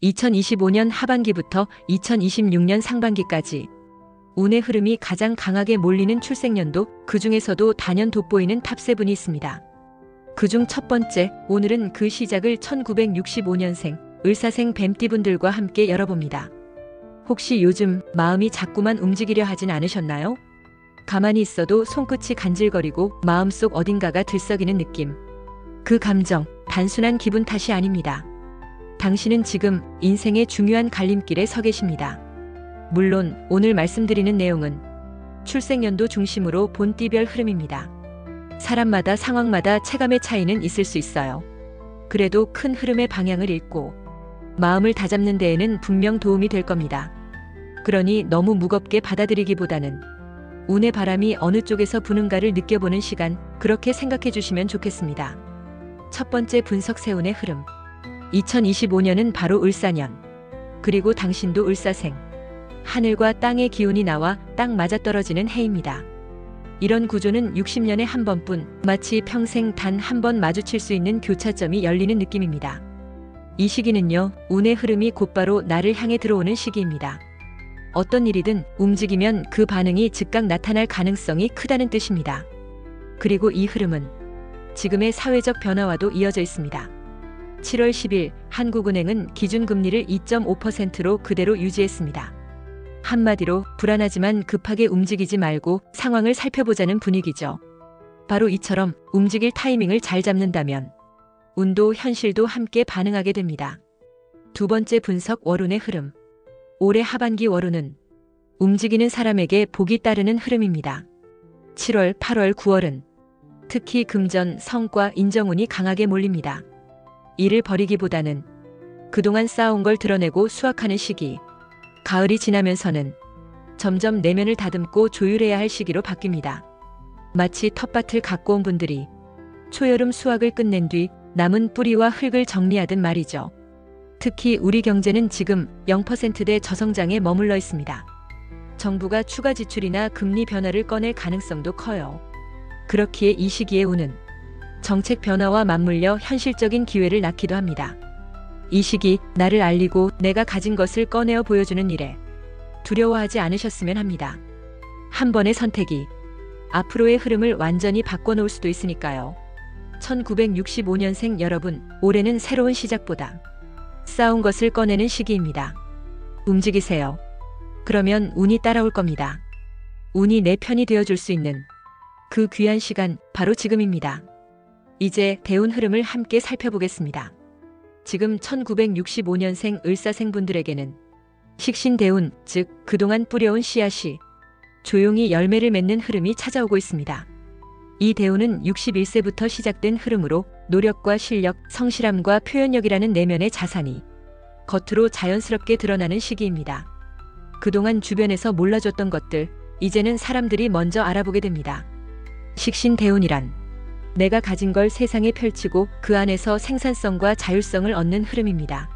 2025년 하반기부터 2026년 상반기까지 운의 흐름이 가장 강하게 몰리는 출생연도, 그 중에서도 단연 돋보이는 탑7이 있습니다. 그중 첫 번째, 오늘은 그 시작을 1965년생, 을사생 뱀띠분들과 함께 열어봅니다. 혹시 요즘 마음이 자꾸만 움직이려 하진 않으셨나요? 가만히 있어도 손끝이 간질거리고 마음속 어딘가가 들썩이는 느낌. 그 감정, 단순한 기분 탓이 아닙니다. 당신은 지금 인생의 중요한 갈림길에 서 계십니다. 물론 오늘 말씀드리는 내용은 출생연도 중심으로 본 띠별 흐름입니다. 사람마다 상황마다 체감의 차이는 있을 수 있어요. 그래도 큰 흐름의 방향을 읽고 마음을 다잡는 데에는 분명 도움이 될 겁니다. 그러니 너무 무겁게 받아들이기보다는 운의 바람이 어느 쪽에서 부는가를 느껴보는 시간, 그렇게 생각해 주시면 좋겠습니다. 첫 번째 분석, 세운의 흐름. 2025년은 바로 을사년. 그리고 당신도 을사생. 하늘과 땅의 기운이 나와 딱 맞아떨어지는 해입니다. 이런 구조는 60년에 한 번뿐, 마치 평생 단 한 번 마주칠 수 있는 교차점이 열리는 느낌입니다. 이 시기는요, 운의 흐름이 곧바로 나를 향해 들어오는 시기입니다. 어떤 일이든 움직이면 그 반응이 즉각 나타날 가능성이 크다는 뜻입니다. 그리고 이 흐름은 지금의 사회적 변화와도 이어져 있습니다. 7월 10일 한국은행은 기준금리를 2.5%로 그대로 유지했습니다. 한마디로 불안하지만 급하게 움직이지 말고 상황을 살펴보자는 분위기죠. 바로 이처럼 움직일 타이밍을 잘 잡는다면 운도 현실도 함께 반응하게 됩니다. 두 번째 분석, 월운의 흐름. 올해 하반기 월운은 움직이는 사람에게 복이 따르는 흐름입니다. 7월, 8월, 9월은 특히 금전, 성과, 인정운이 강하게 몰립니다. 일을 벌이기보다는 그동안 쌓아온 걸 드러내고 수확하는 시기. 가을이 지나면서는 점점 내면을 다듬고 조율해야 할 시기로 바뀝니다. 마치 텃밭을 갖고 온 분들이 초여름 수확을 끝낸 뒤 남은 뿌리와 흙을 정리하듯 말이죠. 특히 우리 경제는 지금 0%대 저성장에 머물러 있습니다. 정부가 추가 지출이나 금리 변화를 꺼낼 가능성도 커요. 그렇기에 이 시기의 운은 정책 변화와 맞물려 현실적인 기회를 낳기도 합니다. 이 시기 나를 알리고 내가 가진 것을 꺼내어 보여주는 일에 두려워하지 않으셨으면 합니다. 한 번의 선택이 앞으로의 흐름을 완전히 바꿔놓을 수도 있으니까요. 1965년생 여러분, 올해는 새로운 시작보다 쌓아온 것을 꺼내는 시기입니다. 움직이세요. 그러면 운이 따라올 겁니다. 운이 내 편이 되어줄 수 있는 그 귀한 시간, 바로 지금입니다. 이제 대운 흐름을 함께 살펴보겠습니다. 지금 1965년생 을사생 분들에게는 식신대운, 즉 그동안 뿌려온 씨앗이 조용히 열매를 맺는 흐름이 찾아오고 있습니다. 이 대운은 61세부터 시작된 흐름으로 노력과 실력, 성실함과 표현력이라는 내면의 자산이 겉으로 자연스럽게 드러나는 시기입니다. 그동안 주변에서 몰라줬던 것들, 이제는 사람들이 먼저 알아보게 됩니다. 식신대운이란 내가 가진 걸 세상에 펼치고 그 안에서 생산성과 자율성을 얻는 흐름입니다.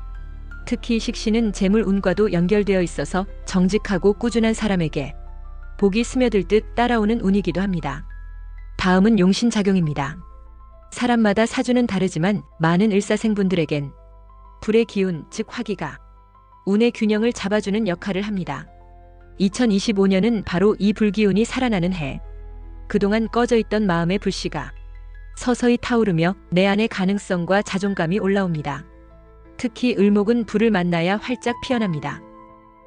특히 식신은 재물운과도 연결되어 있어서 정직하고 꾸준한 사람에게 복이 스며들 듯 따라오는 운이기도 합니다. 다음은 용신작용입니다. 사람마다 사주는 다르지만 많은 을사생분들에겐 불의 기운, 즉 화기가 운의 균형을 잡아주는 역할을 합니다. 2025년은 바로 이 불기운이 살아나는 해. 그동안 꺼져있던 마음의 불씨가 서서히 타오르며 내 안의 가능성과 자존감이 올라옵니다. 특히 을목은 불을 만나야 활짝 피어납니다.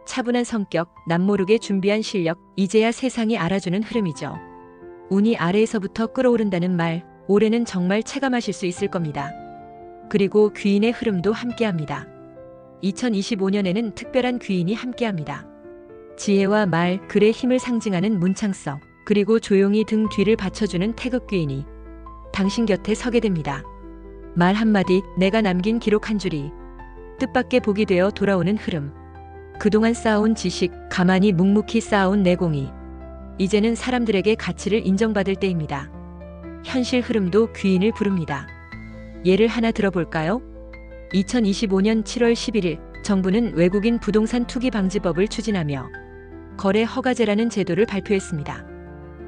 차분한 성격, 남모르게 준비한 실력, 이제야 세상이 알아주는 흐름이죠. 운이 아래에서부터 끓어오른다는 말, 올해는 정말 체감하실 수 있을 겁니다. 그리고 귀인의 흐름도 함께합니다. 2025년에는 특별한 귀인이 함께합니다. 지혜와 말, 글의 힘을 상징하는 문창성, 그리고 조용히 등 뒤를 받쳐주는 태극귀인이 당신 곁에 서게 됩니다. 말 한마디, 내가 남긴 기록 한 줄이 뜻밖의 복이 되어 돌아오는 흐름. 그동안 쌓아온 지식, 가만히 묵묵히 쌓아온 내공이 이제는 사람들에게 가치를 인정받을 때입니다. 현실 흐름도 귀인을 부릅니다. 예를 하나 들어볼까요? 2025년 7월 11일 정부는 외국인 부동산 투기 방지법을 추진하며 거래 허가제라는 제도를 발표했습니다.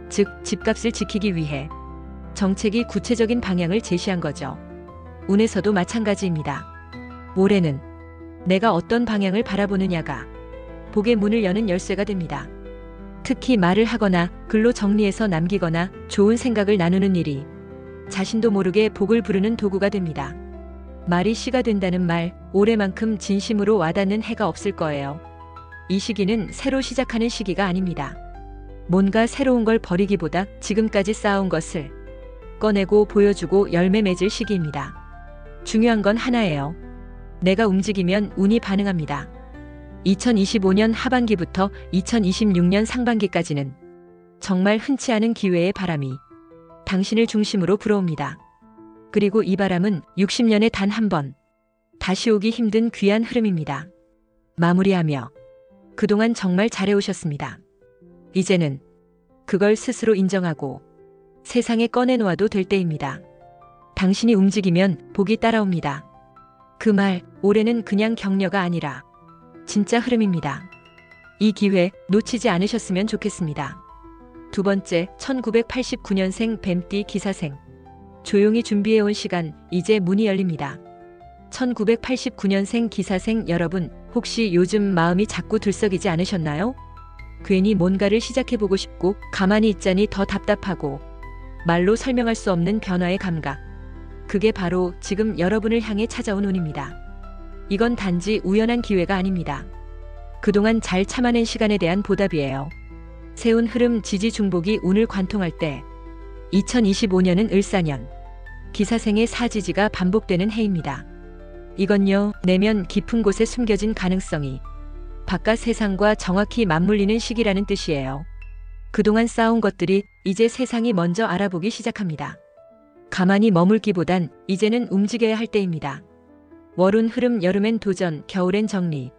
즉, 집값을 지키기 위해 정책이 구체적인 방향을 제시한 거죠. 운에서도 마찬가지입니다. 올해는 내가 어떤 방향을 바라보느냐가 복의 문을 여는 열쇠가 됩니다. 특히 말을 하거나 글로 정리해서 남기거나 좋은 생각을 나누는 일이 자신도 모르게 복을 부르는 도구가 됩니다. 말이 씨가 된다는 말, 올해만큼 진심으로 와닿는 해가 없을 거예요. 이 시기는 새로 시작하는 시기가 아닙니다. 뭔가 새로운 걸 버리기보다 지금까지 쌓아온 것을 꺼내고 보여주고 열매 맺을 시기입니다. 중요한 건 하나예요. 내가 움직이면 운이 반응합니다. 2025년 하반기부터 2026년 상반기까지는 정말 흔치 않은 기회의 바람이 당신을 중심으로 불어옵니다. 그리고 이 바람은 60년에 단 한 번 다시 오기 힘든 귀한 흐름입니다. 마무리하며 그동안 정말 잘해오셨습니다. 이제는 그걸 스스로 인정하고 세상에 꺼내놓아도 될 때입니다. 당신이 움직이면 복이 따라옵니다. 그 말, 올해는 그냥 격려가 아니라 진짜 흐름입니다. 이 기회 놓치지 않으셨으면 좋겠습니다. 두 번째, 1989년생 뱀띠 기사생. 조용히 준비해온 시간, 이제 문이 열립니다. 1989년생 기사생 여러분, 혹시 요즘 마음이 자꾸 들썩이지 않으셨나요? 괜히 뭔가를 시작해보고 싶고 가만히 있자니 더 답답하고 말로 설명할 수 없는 변화의 감각. 그게 바로 지금 여러분을 향해 찾아온 운입니다. 이건 단지 우연한 기회가 아닙니다. 그동안 잘 참아낸 시간에 대한 보답이에요. 세운 흐름 지지중복이 운을 관통할 때 2025년은 을사년, 기사생의 사지지가 반복되는 해입니다. 이건요, 내면 깊은 곳에 숨겨진 가능성이 바깥 세상과 정확히 맞물리는 시기라는 뜻이에요. 그동안 쌓아온 것들이 이제 세상이 먼저 알아보기 시작합니다. 가만히 머물기보단 이제는 움직여야 할 때입니다. 월운 흐름, 여름엔 도전, 겨울엔 정리.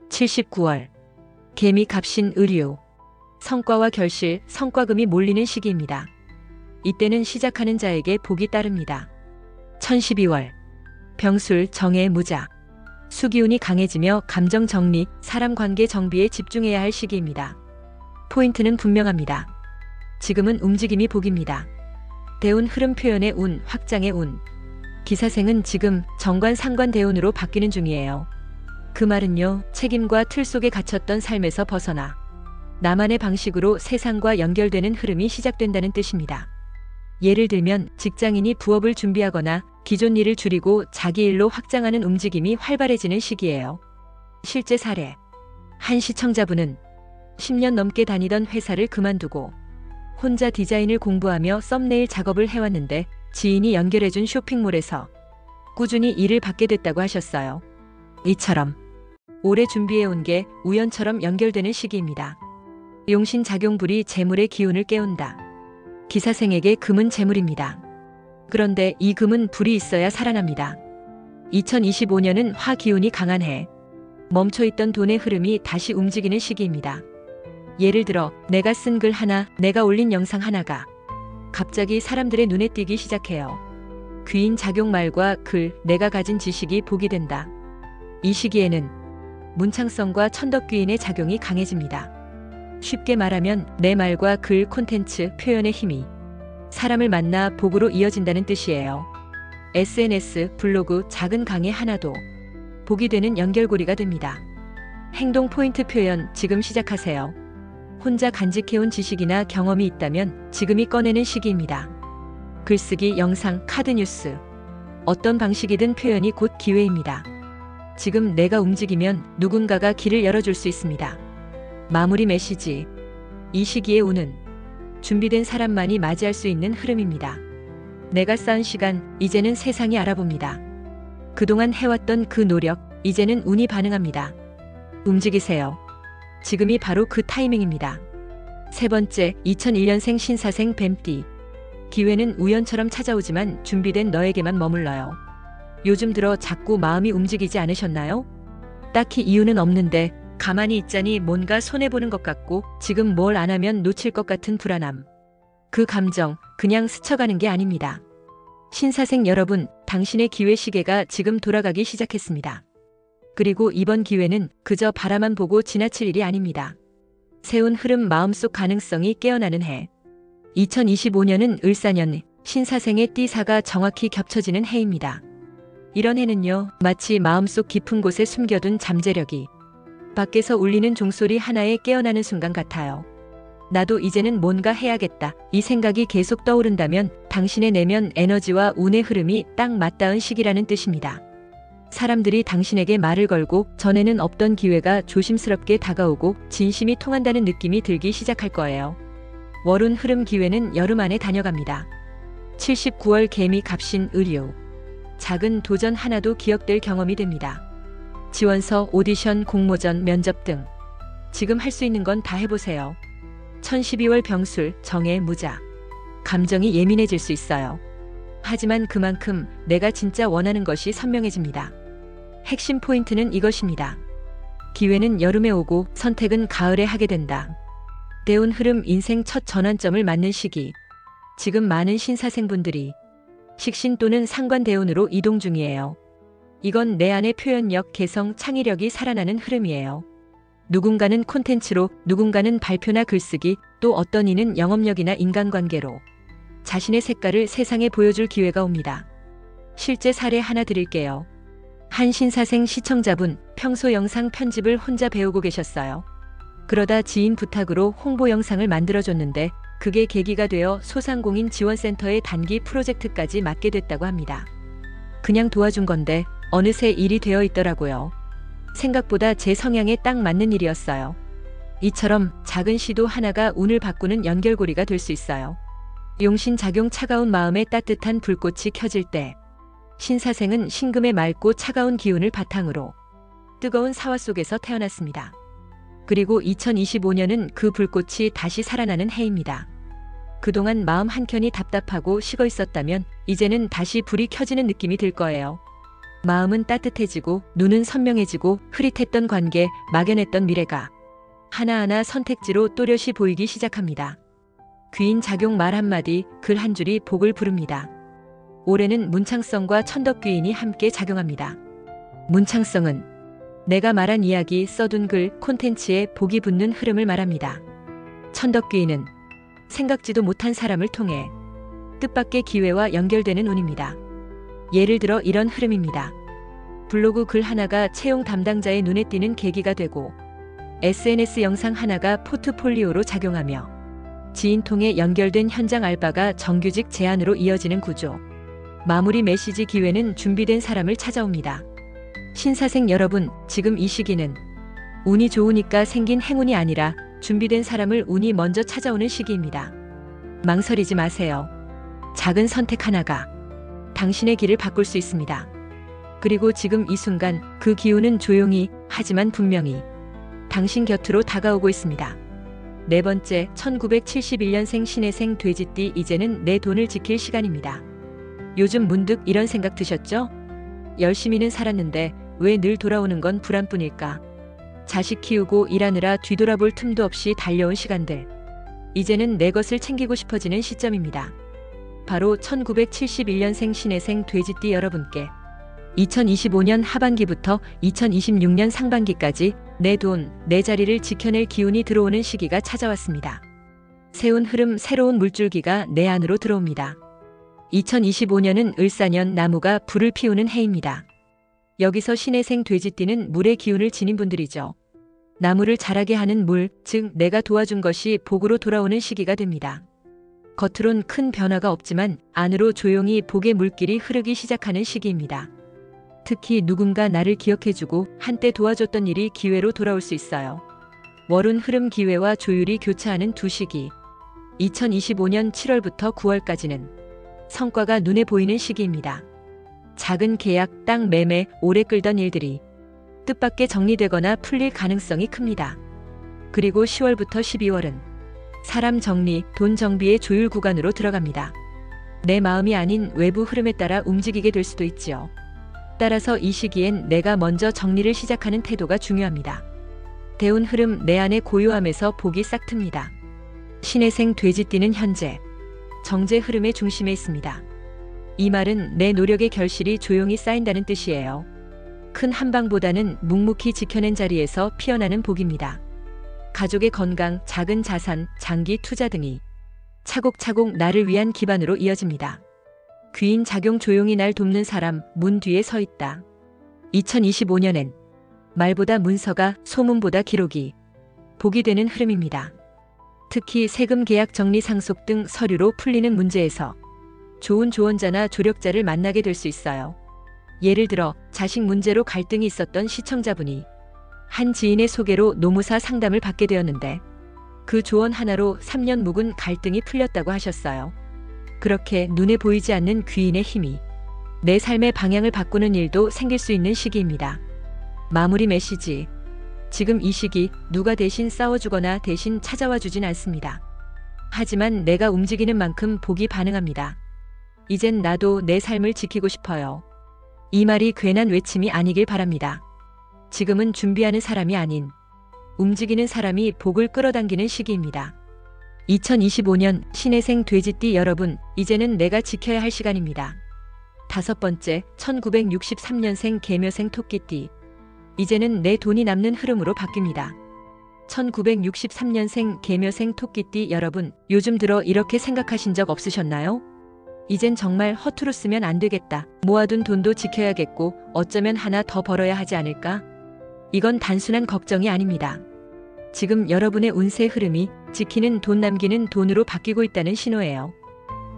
79월, 개미 갑신 의류. 성과와 결실, 성과금이 몰리는 시기입니다. 이때는 시작하는 자에게 복이 따릅니다. 1012월, 병술, 정의 무자. 수기운이 강해지며 감정 정리, 사람 관계 정비에 집중해야 할 시기입니다. 포인트는 분명합니다. 지금은 움직임이 복입니다. 대운 흐름 표현의 운, 확장의 운. 기사생은 지금 정관 상관 대운으로 바뀌는 중이에요. 그 말은요, 책임과 틀 속에 갇혔던 삶에서 벗어나 나만의 방식으로 세상과 연결되는 흐름이 시작된다는 뜻입니다. 예를 들면 직장인이 부업을 준비하거나 기존 일을 줄이고 자기 일로 확장하는 움직임이 활발해지는 시기예요. 실제 사례. 한 시청자분은 10년 넘게 다니던 회사를 그만두고 혼자 디자인을 공부하며 썸네일 작업을 해왔는데 지인이 연결해준 쇼핑몰에서 꾸준히 일을 받게 됐다고 하셨어요. 이처럼 오래 준비해온 게 우연처럼 연결되는 시기입니다. 용신작용불이 재물의 기운을 깨운다. 기사생에게 금은 재물입니다. 그런데 이 금은 불이 있어야 살아납니다. 2025년은 화 기운이 강한 해. 멈춰있던 돈의 흐름이 다시 움직이는 시기입니다. 예를 들어 내가 쓴 글 하나, 내가 올린 영상 하나가 갑자기 사람들의 눈에 띄기 시작해요. 귀인 작용말과 글, 내가 가진 지식이 복이 된다. 이 시기에는 문창성과 천덕귀인의 작용이 강해집니다. 쉽게 말하면 내 말과 글, 콘텐츠, 표현의 힘이 사람을 만나 복으로 이어진다는 뜻이에요. SNS, 블로그, 작은 강의 하나도 복이 되는 연결고리가 됩니다. 행동 포인트 표현, 지금 시작하세요. 혼자 간직해온 지식이나 경험이 있다면 지금이 꺼내는 시기입니다. 글쓰기, 영상, 카드 뉴스. 어떤 방식이든 표현이 곧 기회입니다. 지금 내가 움직이면 누군가가 길을 열어줄 수 있습니다. 마무리 메시지. 이 시기의 운은 준비된 사람만이 맞이할 수 있는 흐름입니다. 내가 쌓은 시간, 이제는 세상이 알아봅니다. 그동안 해왔던 그 노력, 이제는 운이 반응합니다. 움직이세요. 지금이 바로 그 타이밍입니다. 세 번째, 2001년생 신사생 뱀띠. 기회는 우연처럼 찾아오지만 준비된 너에게만 머물러요. 요즘 들어 자꾸 마음이 움직이지 않으셨나요? 딱히 이유는 없는데 가만히 있자니 뭔가 손해보는 것 같고 지금 뭘 안 하면 놓칠 것 같은 불안함. 그 감정 그냥 스쳐가는 게 아닙니다. 신사생 여러분, 당신의 기회 시계가 지금 돌아가기 시작했습니다. 그리고 이번 기회는 그저 바라만 보고 지나칠 일이 아닙니다. 세운 흐름, 마음속 가능성이 깨어나는 해. 2025년은 을사년, 신사생의 띠사가 정확히 겹쳐지는 해입니다. 이런 해는요, 마치 마음속 깊은 곳에 숨겨둔 잠재력이 밖에서 울리는 종소리 하나에 깨어나는 순간 같아요. 나도 이제는 뭔가 해야겠다. 이 생각이 계속 떠오른다면 당신의 내면 에너지와 운의 흐름이 딱 맞닿은 시기라는 뜻입니다. 사람들이 당신에게 말을 걸고 전에는 없던 기회가 조심스럽게 다가오고 진심이 통한다는 느낌이 들기 시작할 거예요. 월운 흐름 기회는 여름 안에 다녀갑니다. 79월 개미 갑신 의류. 작은 도전 하나도 기억될 경험이 됩니다. 지원서, 오디션, 공모전, 면접 등 지금 할 수 있는 건 다 해보세요. 1012월 병술, 정의 무자. 감정이 예민해질 수 있어요. 하지만 그만큼 내가 진짜 원하는 것이 선명해집니다. 핵심 포인트는 이것입니다. 기회는 여름에 오고 선택은 가을에 하게 된다. 대운 흐름 인생 첫 전환점을 맞는 시기. 지금 많은 신사생분들이 식신 또는 상관대운으로 이동 중이에요. 이건 내 안의 표현력, 개성, 창의력이 살아나는 흐름이에요. 누군가는 콘텐츠로, 누군가는 발표나 글쓰기, 또 어떤 이는 영업력이나 인간관계로 자신의 색깔을 세상에 보여줄 기회가 옵니다. 실제 사례 하나 드릴게요. 한 신사생 시청자분, 평소 영상 편집을 혼자 배우고 계셨어요. 그러다 지인 부탁으로 홍보 영상을 만들어줬는데 그게 계기가 되어 소상공인 지원센터의 단기 프로젝트까지 맡게 됐다고 합니다. 그냥 도와준 건데 어느새 일이 되어 있더라고요. 생각보다 제 성향에 딱 맞는 일이었어요. 이처럼 작은 시도 하나가 운을 바꾸는 연결고리가 될 수 있어요. 용신작용 차가운 마음에 따뜻한 불꽃이 켜질 때 신사생은 신금의 맑고 차가운 기운을 바탕으로 뜨거운 사화 속에서 태어났습니다. 그리고 2025년은 그 불꽃이 다시 살아나는 해입니다. 그동안 마음 한켠이 답답하고 식어 있었다면 이제는 다시 불이 켜지는 느낌이 들 거예요. 마음은 따뜻해지고 눈은 선명해지고 흐릿했던 관계, 막연했던 미래가 하나하나 선택지로 또렷이 보이기 시작합니다. 귀인 작용 말 한마디, 글 한 줄이 복을 부릅니다. 올해는 문창성과 천덕귀인이 함께 작용합니다. 문창성은 내가 말한 이야기, 써둔 글, 콘텐츠에 복이 붙는 흐름을 말합니다. 천덕귀인은 생각지도 못한 사람을 통해 뜻밖의 기회와 연결되는 운입니다. 예를 들어 이런 흐름입니다. 블로그 글 하나가 채용 담당자의 눈에 띄는 계기가 되고 SNS 영상 하나가 포트폴리오로 작용하며 지인 통해 연결된 현장 알바가 정규직 제안으로 이어지는 구조. 마무리 메시지 기회는 준비된 사람을 찾아옵니다. 신사생 여러분, 지금 이 시기는 운이 좋으니까 생긴 행운이 아니라 준비된 사람을 운이 먼저 찾아오는 시기입니다. 망설이지 마세요. 작은 선택 하나가 당신의 길을 바꿀 수 있습니다. 그리고 지금 이 순간 그 기운은 조용히 하지만 분명히 당신 곁으로 다가오고 있습니다. 네 번째, 1971년생 신해생 돼지띠. 이제는 내 돈을 지킬 시간입니다. 요즘 문득 이런 생각 드셨죠? 열심히는 살았는데 왜 늘 돌아오는 건 불안뿐일까? 자식 키우고 일하느라 뒤돌아볼 틈도 없이 달려온 시간들. 이제는 내 것을 챙기고 싶어지는 시점입니다. 바로 1971년생 신해생 돼지띠 여러분께 2025년 하반기부터 2026년 상반기까지 내 돈, 내 자리를 지켜낼 기운이 들어오는 시기가 찾아왔습니다. 새운 흐름, 새로운 물줄기가 내 안으로 들어옵니다. 2025년은 을사년, 나무가 불을 피우는 해입니다. 여기서 신해생 돼지띠는 물의 기운을 지닌 분들이죠. 나무를 자라게 하는 물, 즉 내가 도와준 것이 복으로 돌아오는 시기가 됩니다. 겉으론 큰 변화가 없지만 안으로 조용히 복의 물길이 흐르기 시작하는 시기입니다. 특히 누군가 나를 기억해주고 한때 도와줬던 일이 기회로 돌아올 수 있어요. 월운 흐름 기회와 조율이 교차하는 두 시기. 2025년 7월부터 9월까지는 성과가 눈에 보이는 시기입니다. 작은 계약, 땅 매매, 오래 끌던 일들이 뜻밖의 정리되거나 풀릴 가능성이 큽니다. 그리고 10월부터 12월은 사람 정리, 돈 정비의 조율 구간으로 들어갑니다. 내 마음이 아닌 외부 흐름에 따라 움직이게 될 수도 있지요. 따라서 이 시기엔 내가 먼저 정리를 시작하는 태도가 중요합니다. 대운 흐름, 내 안의 고요함에서 복이 싹 틉니다. 신해생 돼지띠는 현재 정제 흐름의 중심에 있습니다. 이 말은 내 노력의 결실이 조용히 쌓인다는 뜻이에요. 큰 한방보다는 묵묵히 지켜낸 자리에서 피어나는 복입니다. 가족의 건강, 작은 자산, 장기 투자 등이 차곡차곡 나를 위한 기반으로 이어집니다. 귀인 작용 조용히 날 돕는 사람 문 뒤에 서 있다. 2025년엔 말보다 문서가 소문보다 기록이 복이 되는 흐름입니다. 특히 세금 계약 정리 상속 등 서류로 풀리는 문제에서 좋은 조언자나 조력자를 만나게 될 수 있어요. 예를 들어 자식 문제로 갈등이 있었던 시청자분이 한 지인의 소개로 노무사 상담을 받게 되었는데 그 조언 하나로 3년 묵은 갈등이 풀렸다고 하셨어요. 그렇게 눈에 보이지 않는 귀인의 힘이 내 삶의 방향을 바꾸는 일도 생길 수 있는 시기입니다. 마무리 메시지. 지금 이 시기 누가 대신 싸워주거나 대신 찾아와 주진 않습니다. 하지만 내가 움직이는 만큼 복이 반응합니다. 이젠 나도 내 삶을 지키고 싶어요. 이 말이 괜한 외침이 아니길 바랍니다. 지금은 준비하는 사람이 아닌 움직이는 사람이 복을 끌어당기는 시기입니다. 2025년 신해생 돼지띠 여러분, 이제는 내가 지켜야 할 시간입니다. 5번째, 1963년생 계묘생 토끼띠. 이제는 내 돈이 남는 흐름으로 바뀝니다. 1963년생 계묘생 토끼띠 여러분, 요즘 들어 이렇게 생각하신 적 없으셨나요? 이젠 정말 허투루 쓰면 안 되겠다. 모아둔 돈도 지켜야겠고 어쩌면 하나 더 벌어야 하지 않을까? 이건 단순한 걱정이 아닙니다. 지금 여러분의 운세 흐름이 지키는 돈 남기는 돈으로 바뀌고 있다는 신호예요.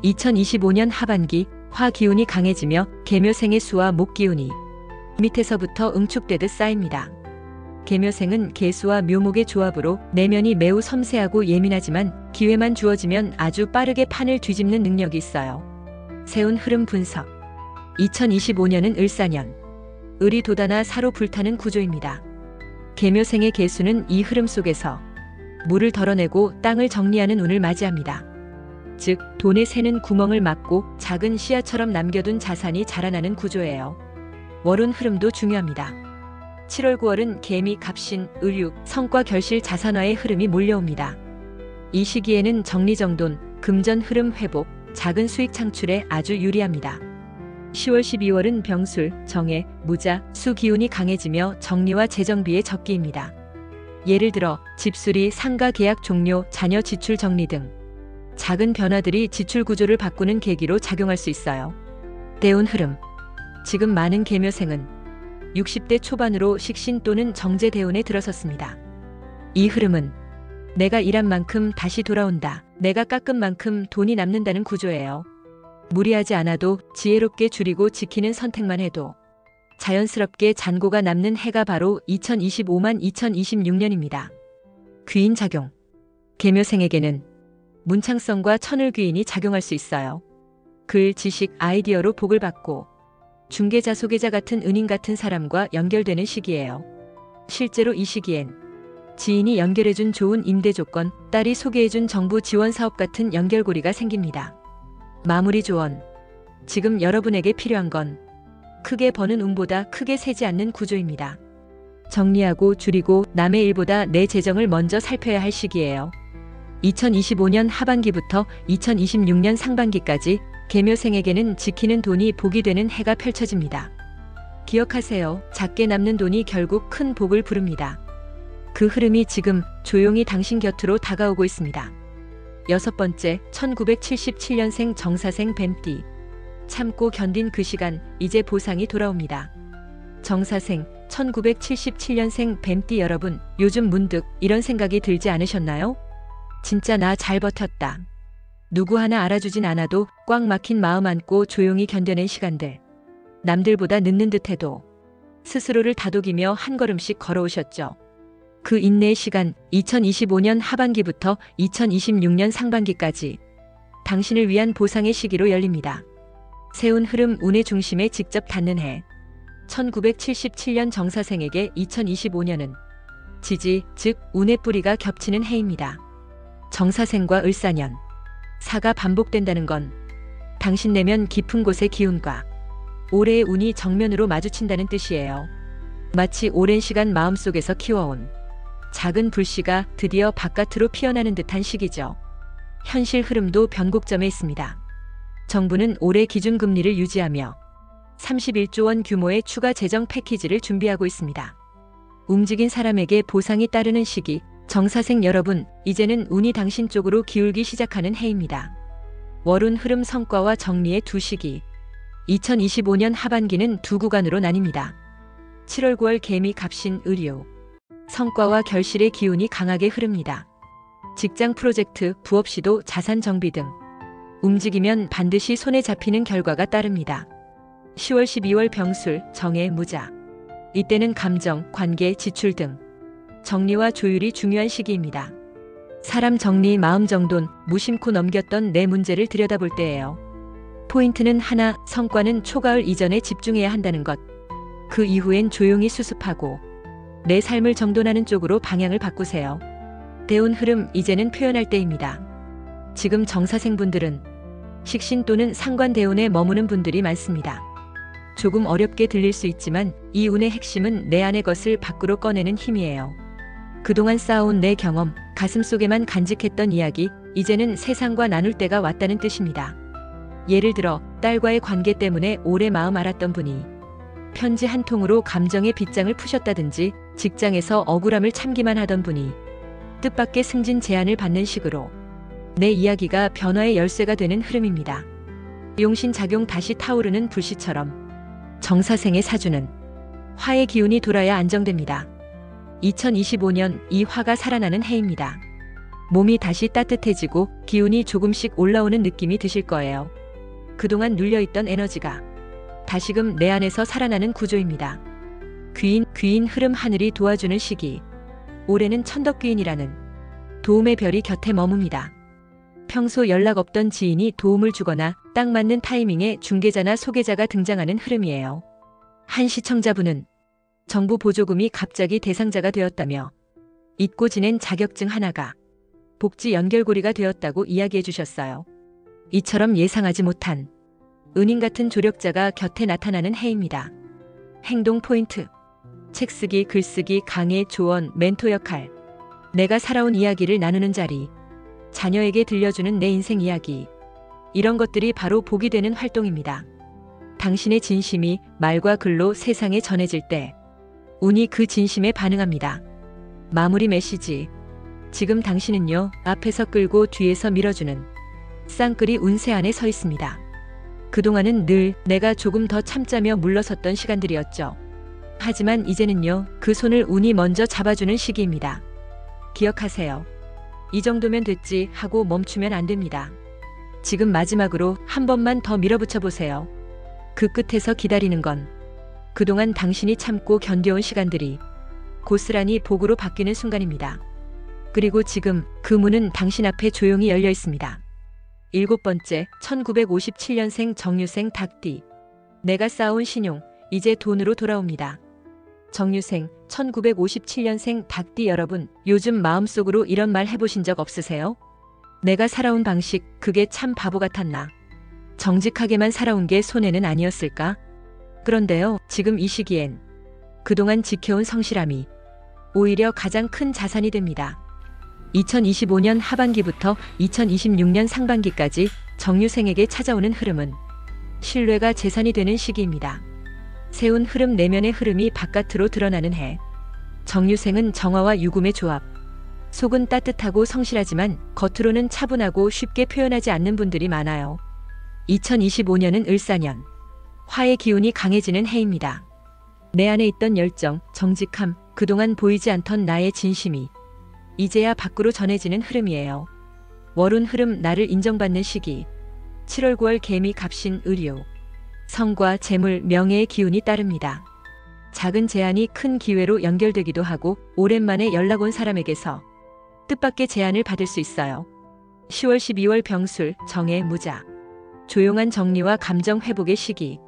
2025년 하반기 화 기운이 강해지며 계묘생의 수와 목 기운이 밑에서부터 응축되듯 쌓입니다. 계묘생은 계수와 묘목의 조합으로 내면이 매우 섬세하고 예민하지만 기회만 주어지면 아주 빠르게 판을 뒤집는 능력이 있어요. 세운 흐름 분석. 2025년은 을사년. 을이 돋아나 사로 불타는 구조입니다. 계묘생의 계수는 이 흐름 속에서 물을 덜어내고 땅을 정리하는 운을 맞이합니다. 즉, 돈에 새는 구멍을 막고 작은 씨앗처럼 남겨둔 자산이 자라나는 구조예요. 월운 흐름도 중요합니다. 7월 9월은 개미, 갑신, 을유, 성과 결실 자산화의 흐름이 몰려옵니다. 이 시기에는 정리정돈, 금전 흐름 회복, 작은 수익 창출에 아주 유리합니다. 10월 12월은 병술, 정해, 무자, 수 기운이 강해지며 정리와 재정비의 적기입니다. 예를 들어 집수리, 상가 계약 종료, 자녀 지출 정리 등 작은 변화들이 지출 구조를 바꾸는 계기로 작용할 수 있어요. 대운 흐름. 지금 많은 계묘생은 60대 초반으로 식신 또는 정제 대운에 들어섰습니다. 이 흐름은 내가 일한 만큼 다시 돌아온다. 내가 깎은 만큼 돈이 남는다는 구조예요. 무리하지 않아도 지혜롭게 줄이고 지키는 선택만 해도 자연스럽게 잔고가 남는 해가 바로 2025만 2026년입니다. 귀인 작용. 계묘생에게는 문창성과 천을귀인이 작용할 수 있어요. 글, 지식, 아이디어로 복을 받고 중개자, 소개자 같은 은인 같은 사람과 연결되는 시기예요. 실제로 이 시기엔 지인이 연결해준 좋은 임대 조건, 딸이 소개해준 정부 지원 사업 같은 연결고리가 생깁니다. 마무리 조언. 지금 여러분에게 필요한 건 크게 버는 운보다 크게 새지 않는 구조입니다. 정리하고 줄이고 남의 일보다 내 재정을 먼저 살펴야 할 시기예요. 2025년 하반기부터 2026년 상반기까지 계묘생에게는 지키는 돈이 복이 되는 해가 펼쳐집니다. 기억하세요. 작게 남는 돈이 결국 큰 복을 부릅니다. 그 흐름이 지금 조용히 당신 곁으로 다가오고 있습니다. 6번째, 1977년생 정사생 뱀띠. 참고 견딘 그 시간, 이제 보상이 돌아옵니다. 정사생, 1977년생 뱀띠 여러분, 요즘 문득 이런 생각이 들지 않으셨나요? 진짜 나 잘 버텼다. 누구 하나 알아주진 않아도 꽉 막힌 마음 안고 조용히 견뎌낸 시간들. 남들보다 늦는 듯해도 스스로를 다독이며 한 걸음씩 걸어오셨죠. 그 인내의 시간, 2025년 하반기부터 2026년 상반기까지 당신을 위한 보상의 시기로 열립니다. 세운 흐름 운의 중심에 직접 닿는 해. 1977년 정사생에게 2025년은 지지, 즉 운의 뿌리가 겹치는 해입니다. 정사생과 을사년. 사가 반복된다는 건 당신 내면 깊은 곳의 기운과 올해의 운이 정면으로 마주친다는 뜻이에요. 마치 오랜 시간 마음속에서 키워온 작은 불씨가 드디어 바깥으로 피어나는 듯한 시기죠. 현실 흐름도 변곡점에 있습니다. 정부는 올해 기준금리를 유지하며 31조 원 규모의 추가 재정 패키지를 준비하고 있습니다. 움직인 사람에게 보상이 따르는 시기. 정사생 여러분, 이제는 운이 당신 쪽으로 기울기 시작하는 해입니다. 월운 흐름 성과와 정리의 두 시기. 2025년 하반기는 두 구간으로 나뉩니다. 7월 9월 개미 갑신 의료. 성과와 결실의 기운이 강하게 흐릅니다. 직장 프로젝트, 부업 시도, 자산 정비 등 움직이면 반드시 손에 잡히는 결과가 따릅니다. 10월 12월 병술, 정의 무자. 이때는 감정, 관계, 지출 등 정리와 조율이 중요한 시기입니다. 사람 정리, 마음 정돈, 무심코 넘겼던 내 문제를 들여다볼 때예요. 포인트는 하나, 성과는 초가을 이전에 집중해야 한다는 것. 그 이후엔 조용히 수습하고 내 삶을 정돈하는 쪽으로 방향을 바꾸세요. 대운 흐름, 이제는 표현할 때입니다. 지금 정사생분들은 식신 또는 상관대운에 머무는 분들이 많습니다. 조금 어렵게 들릴 수 있지만 이 운의 핵심은 내 안의 것을 밖으로 꺼내는 힘이에요. 그동안 쌓아온 내 경험, 가슴속에만 간직했던 이야기, 이제는 세상과 나눌 때가 왔다는 뜻입니다. 예를 들어 딸과의 관계 때문에 오래 마음 앓았던 분이 편지 한 통으로 감정의 빗장을 푸셨다든지, 직장에서 억울함을 참기만 하던 분이 뜻밖의 승진 제안을 받는 식으로 내 이야기가 변화의 열쇠가 되는 흐름입니다. 용신작용, 다시 타오르는 불씨처럼 정사생의 사주는 화의 기운이 돌아야 안정됩니다. 2025년 이 화가 살아나는 해입니다. 몸이 다시 따뜻해지고 기운이 조금씩 올라오는 느낌이 드실 거예요. 그동안 눌려있던 에너지가 다시금 내 안에서 살아나는 구조입니다. 귀인 흐름, 하늘이 도와주는 시기. 올해는 천덕귀인이라는 도움의 별이 곁에 머뭅니다. 평소 연락 없던 지인이 도움을 주거나 딱 맞는 타이밍에 중개자나 소개자가 등장하는 흐름이에요. 한 시청자분은 정부 보조금이 갑자기 대상자가 되었다며 잊고 지낸 자격증 하나가 복지 연결고리가 되었다고 이야기해 주셨어요. 이처럼 예상하지 못한 은인 같은 조력자가 곁에 나타나는 해입니다. 행동 포인트. 책 쓰기, 글쓰기, 강의, 조언, 멘토 역할. 내가 살아온 이야기를 나누는 자리. 자녀에게 들려주는 내 인생 이야기. 이런 것들이 바로 복이 되는 활동입니다. 당신의 진심이 말과 글로 세상에 전해질 때 운이 그 진심에 반응합니다. 마무리 메시지. 지금 당신은요, 앞에서 끌고 뒤에서 밀어주는 쌍끌이 운세 안에 서 있습니다. 그동안은 늘 내가 조금 더 참자며 물러섰던 시간들이었죠. 하지만 이제는요, 그 손을 운이 먼저 잡아주는 시기입니다. 기억하세요. 이 정도면 됐지 하고 멈추면 안 됩니다. 지금 마지막으로 한 번만 더 밀어붙여 보세요. 그 끝에서 기다리는 건 그동안 당신이 참고 견뎌온 시간들이 고스란히 복으로 바뀌는 순간입니다. 그리고 지금 그 문은 당신 앞에 조용히 열려 있습니다. 7번째, 1957년생 정유생 닭띠. 내가 쌓아온 신용, 이제 돈으로 돌아옵니다. 정유생, 1957년생 닭띠 여러분, 요즘 마음속으로 이런 말 해보신 적 없으세요? 내가 살아온 방식, 그게 참 바보 같았나? 정직하게만 살아온 게 손해는 아니었을까? 그런데요, 지금 이 시기엔 그동안 지켜온 성실함이 오히려 가장 큰 자산이 됩니다. 2025년 하반기부터 2026년 상반기까지 정유생에게 찾아오는 흐름은 신뢰가 재산이 되는 시기입니다. 세운 흐름, 내면의 흐름이 바깥으로 드러나는 해. 정유생은 정화와 유금의 조합. 속은 따뜻하고 성실하지만 겉으로는 차분하고 쉽게 표현하지 않는 분들이 많아요. 2025년은 을사년. 화의 기운이 강해지는 해입니다. 내 안에 있던 열정, 정직함, 그동안 보이지 않던 나의 진심이 이제야 밖으로 전해지는 흐름이에요. 월운 흐름, 나를 인정받는 시기. 7월 9월 개미 갑신 의료. 성과, 재물, 명예의 기운이 따릅니다. 작은 제안이 큰 기회로 연결되기도 하고 오랜만에 연락 온 사람에게서 뜻밖의 제안을 받을 수 있어요. 10월 12월 병술, 정의 무자. 조용한 정리와 감정 회복의 시기.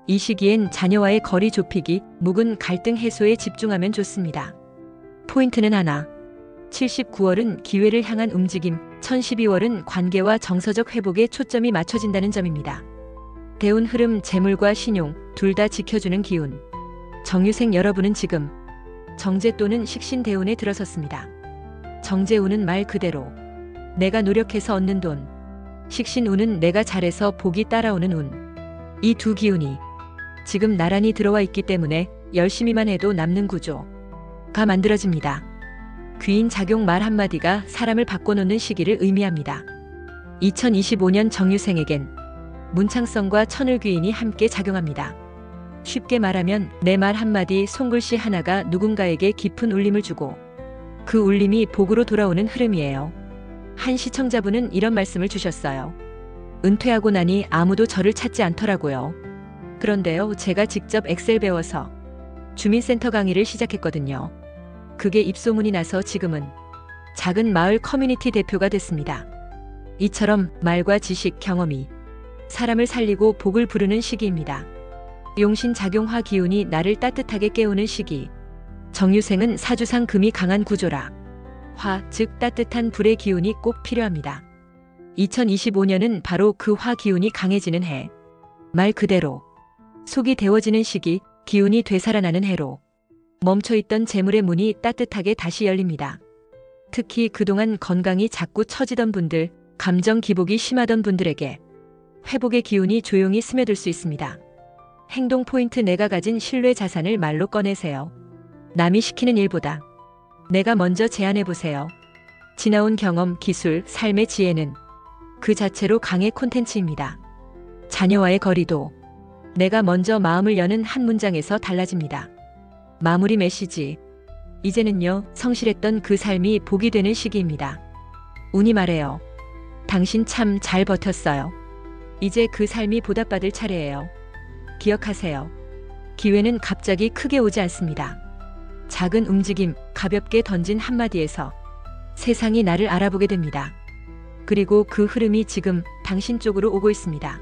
이 시기엔 자녀와의 거리 좁히기, 묵은 갈등 해소에 집중하면 좋습니다. 포인트는 하나. 79월은 기회를 향한 움직임, 1012월은 관계와 정서적 회복에 초점이 맞춰진다는 점입니다. 대운 흐름, 재물과 신용, 둘 다 지켜주는 기운. 정유생 여러분은 지금 정제 또는 식신 대운에 들어섰습니다. 정제운은 말 그대로 내가 노력해서 얻는 돈, 식신운은 내가 잘해서 복이 따라오는 운. 이 두 기운이 지금 나란히 들어와 있기 때문에 열심히만 해도 남는 구조가 만들어집니다. 귀인 작용, 말 한마디가 사람을 바꿔놓는 시기를 의미합니다. 2025년 정유생에겐 문창성과 천을귀인이 함께 작용합니다. 쉽게 말하면 내 말 한마디 손글씨 하나가 누군가에게 깊은 울림을 주고 그 울림이 복으로 돌아오는 흐름이에요. 한 시청자분은 이런 말씀을 주셨어요. 은퇴하고 나니 아무도 저를 찾지 않더라고요. 그런데요, 제가 직접 엑셀 배워서 주민센터 강의를 시작했거든요. 그게 입소문이 나서 지금은 작은 마을 커뮤니티 대표가 됐습니다. 이처럼 말과 지식, 경험이 사람을 살리고 복을 부르는 시기입니다. 용신작용화 기운이 나를 따뜻하게 깨우는 시기. 정유생은 사주상 금이 강한 구조라 화, 즉 따뜻한 불의 기운이 꼭 필요합니다. 2025년은 바로 그 화 기운이 강해지는 해. 말 그대로 속이 데워지는 시기, 기운이 되살아나는 해로 멈춰있던 재물의 문이 따뜻하게 다시 열립니다. 특히 그동안 건강이 자꾸 처지던 분들, 감정 기복이 심하던 분들에게 회복의 기운이 조용히 스며들 수 있습니다. 행동 포인트. 내가 가진 신뢰 자산을 말로 꺼내세요. 남이 시키는 일보다 내가 먼저 제안해보세요. 지나온 경험, 기술, 삶의 지혜는 그 자체로 강의 콘텐츠입니다. 자녀와의 거리도 내가 먼저 마음을 여는 한 문장에서 달라집니다. 마무리 메시지. 이제는요, 성실했던 그 삶이 복이 되는 시기입니다. 운이 말해요. 당신 참 잘 버텼어요. 이제 그 삶이 보답받을 차례예요. 기억하세요. 기회는 갑자기 크게 오지 않습니다. 작은 움직임, 가볍게 던진 한마디에서 세상이 나를 알아보게 됩니다. 그리고 그 흐름이 지금 당신 쪽으로 오고 있습니다.